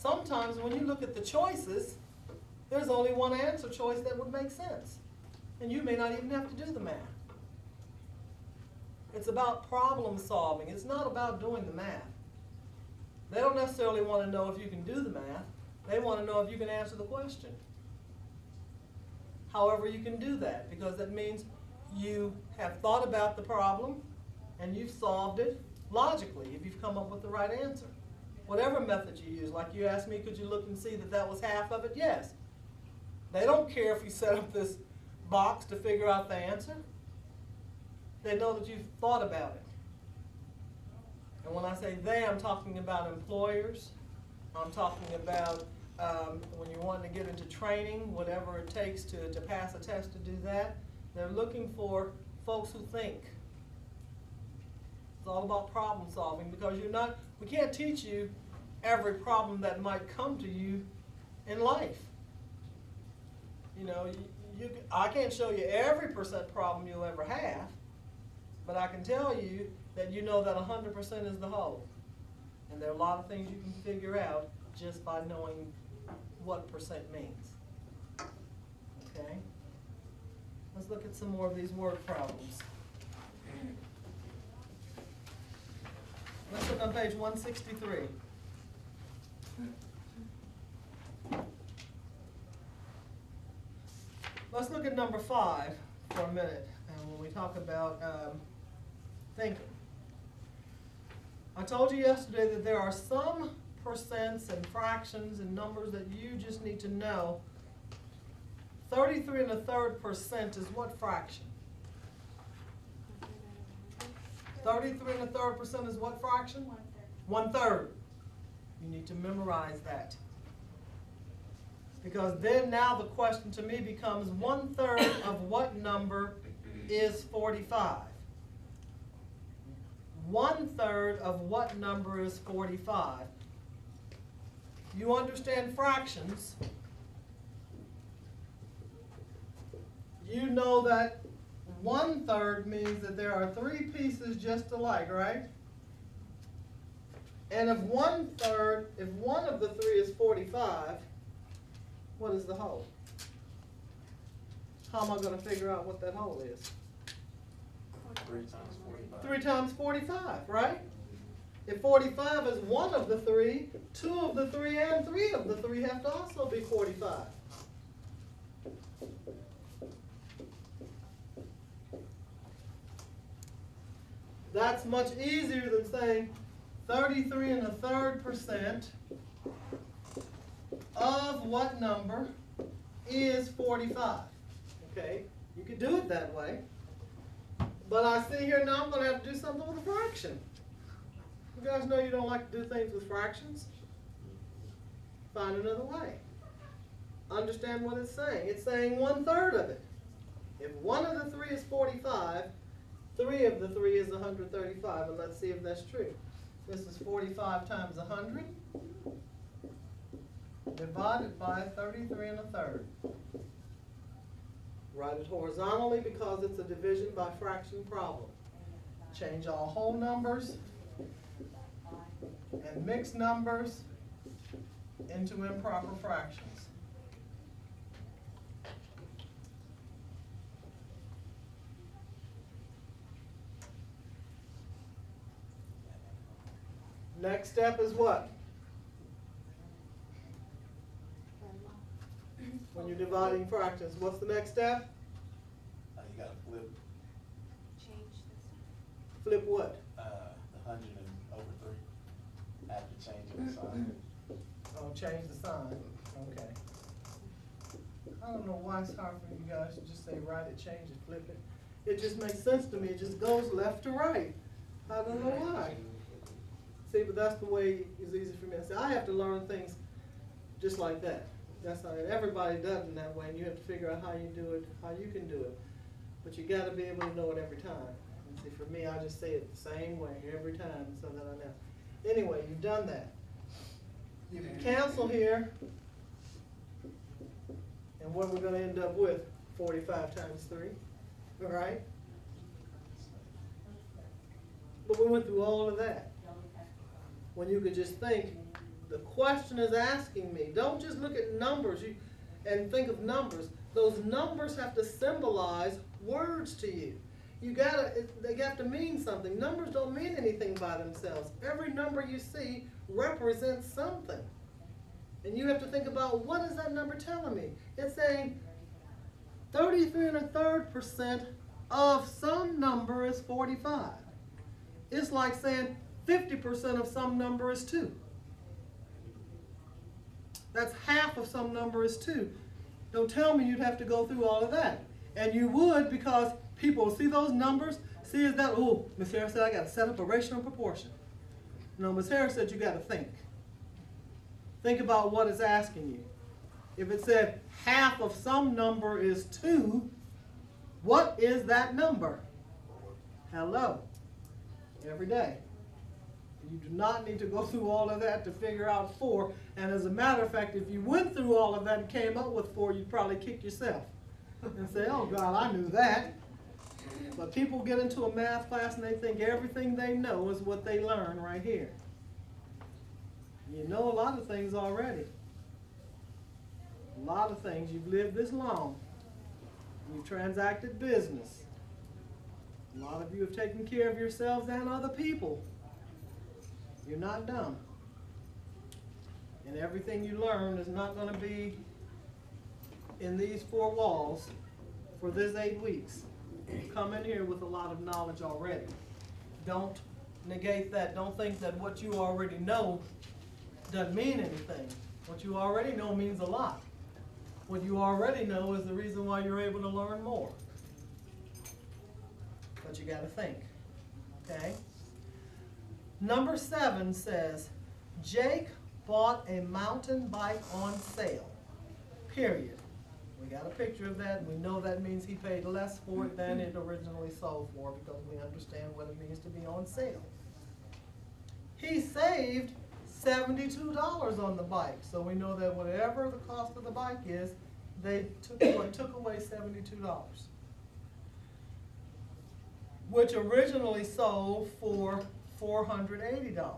sometimes when you look at the choices, there's only one answer choice that would make sense. And you may not even have to do the math. It's about problem solving. It's not about doing the math. They don't necessarily want to know if you can do the math. They want to know if you can answer the question. However, you can do that, because that means you have thought about the problem and you've solved it logically if you've come up with the right answer. Whatever method you use, like you asked me, could you look and see that that was half of it? Yes. They don't care if you set up this box to figure out the answer. They know that you've thought about it. And when I say they, I'm talking about employers. I'm talking about when you're wanting to get into training, whatever it takes to pass a test to do that. They're looking for folks who think. It's all about problem solving, because we can't teach you every problem that might come to you in life. You know, I can't show you every % problem you'll ever have, but I can tell you that you know that 100% is the whole. And there are a lot of things you can figure out just by knowing what percent means. Okay? Let's look at some more of these word problems. Let's look on page 163. Let's look at number 5 for a minute, and when we talk about thinking. I told you yesterday that there are some percents and fractions and numbers that you just need to know. 33 1/3% is what fraction? 33 1/3% is what fraction? 1/3. You need to memorize that. Because then now the question to me becomes 1/3 of what number is 45? 1/3 of what number is 45? You understand fractions. You know that 1/3 means that there are 3 pieces just alike, right? And if 1/3, if one of the 3 is 45, what is the whole? How am I going to figure out what that whole is? 3 times 45. 3 times 45, right? If 45 is one of the 3, 2 of the 3 and 3 of the 3 have to also be 45. That's much easier than saying 33 1/3% of what number is 45. Okay, you could do it that way. But I see here now I'm going to have to do something with a fraction. You guys know you don't like to do things with fractions? Find another way. Understand what it's saying. It's saying 1/3 of it. If one of the 3 is 45, 3 of the 3 is 135, and let's see if that's true. This is 45 times 100 divided by 33 1/3. Write it horizontally because it's a division by fraction problem. Change all whole numbers and mixed numbers into improper fractions. Next step is what? When you're dividing fractions, what's the next step? You got to flip Change this. Flip what? the 100 and over 3 after changing the sign. Oh, change the sign. Okay. I don't know why it's hard for you guys to just say write it, change it, flip it. It just makes sense to me. It just goes left to right. I don't know why. See, but that's the way it's easy for me to say. I have to learn things just like that. That's how everybody does it that way, and you have to figure out how you do it, how you can do it. But you got to be able to know it every time. And see, for me, I just say it the same way every time so that I know. Anyway, you've done that. You can cancel here, and what we're going to end up with, 45 times 3, all right? But we went through all of that when you could just think the question is asking me. Don't just look at numbers and think of numbers. Those numbers have to symbolize words to you. They have to mean something. Numbers don't mean anything by themselves. Every number you see represents something. And you have to think about, what is that number telling me? It's saying 33 1/3% of some number is 45. It's like saying 50% of some number is 2. That's half of some number is 2. Don't tell me you'd have to go through all of that. And you would, because people see those numbers, see is that, oh, Ms. Harris said I got to set up a ratio and proportion. No, Ms. Harris said you got to think. Think about what it's asking you. If it said half of some number is 2, what is that number? Hello. Every day. You do not need to go through all of that to figure out 4. And as a matter of fact, if you went through all of that and came up with 4, you'd probably kick yourself and say, oh God, I knew that. But people get into a math class and they think everything they know is what they learn right here. You know a lot of things already. A lot of things. You've lived this long. You've transacted business. A lot of you have taken care of yourselves and other people. You're not dumb. And everything you learn is not going to be in these 4 walls for this 8 weeks. You come in here with a lot of knowledge already. Don't negate that. Don't think that what you already know doesn't mean anything. What you already know means a lot. What you already know is the reason why you're able to learn more. But you got to think. Okay? Number 7 says, Jake bought a mountain bike on sale. Period. We got a picture of that, and we know that means he paid less for it than it originally sold for, because we understand what it means to be on sale. He saved $72 on the bike, so we know that whatever the cost of the bike is, they took away $72, which originally sold for $480.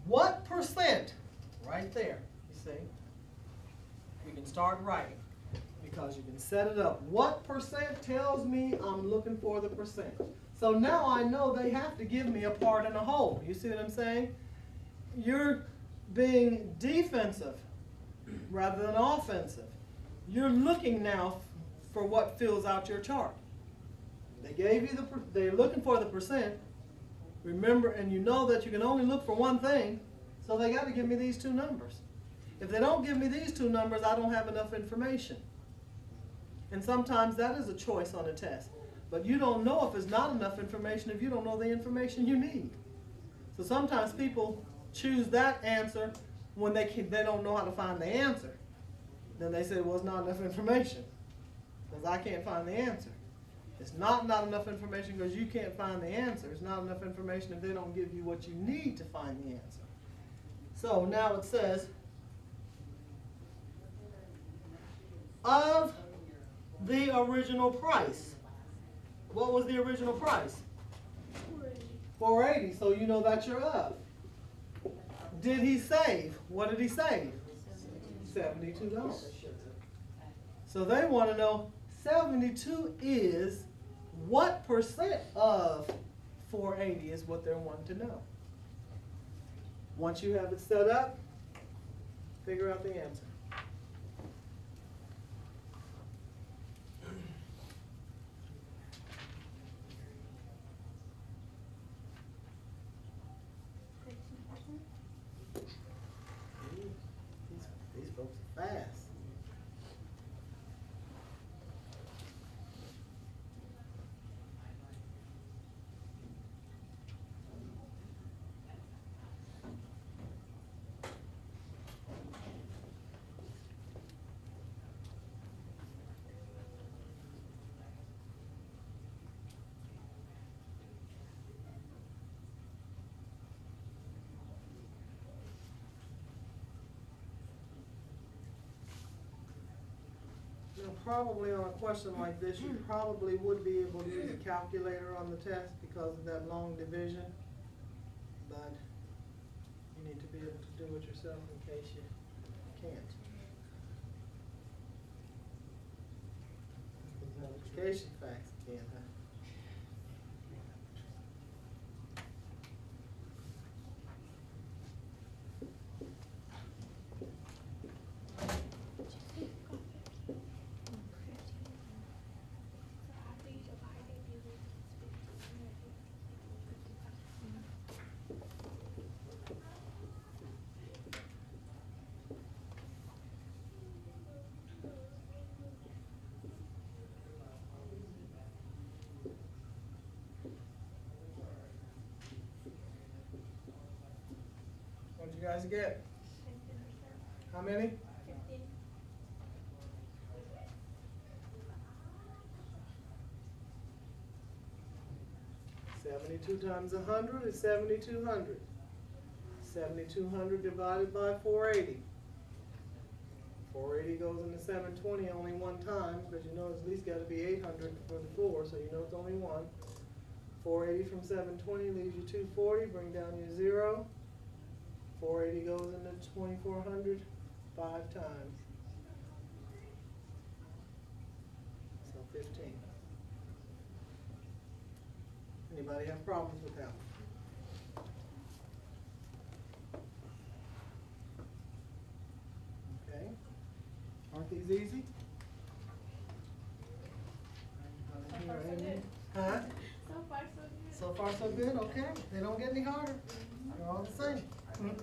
What percent, right there, you see, you can start writing because you can set it up. What percent tells me I'm looking for the percent. So now I know they have to give me a part and a whole. You see what I'm saying? You're being defensive rather than offensive. You're looking now for what fills out your chart. They gave you they're looking for the percent. Remember, and you know that you can only look for one thing, so they got to give me these 2 numbers. If they don't give me these 2 numbers, I don't have enough information. And sometimes that is a choice on a test. But you don't know if it's not enough information if you don't know the information you need. So sometimes people choose that answer when they don't know how to find the answer. Then they say, well, it's not enough information because I can't find the answer. It's not enough information because you can't find the answer. It's not enough information if they don't give you what you need to find the answer. So now it says, of the original price. What was the original price? $480. So you know that you're up. Did he save? What did he save? $72. So they want to know 72 is what percent of 480 is what they're wanting to know. Once you have it set up, figure out the answer. These folks are fast. Probably on a question like this, you probably would be able to use a calculator on the test because of that long division. But you You need to be able to do it yourself in case you can't. Because multiplication facts can't, huh? So after you divide it, you lose 15. What'd you guys get? How many? 15. 72 times 100 is 7,200. 7,200 divided by 480. 480 goes into 720 only one time, because you know it's at least got to be 800 for the 4, so you know it's only one. 480 from 720 leaves you 240, bring down your 0. 480 goes into 2,400 5 times. So 15. Anybody have problems with that? Okay. Aren't these easy? So far, so good. Huh? So far, so good. So far, so good, okay. They don't get any harder. They're all the same. I've never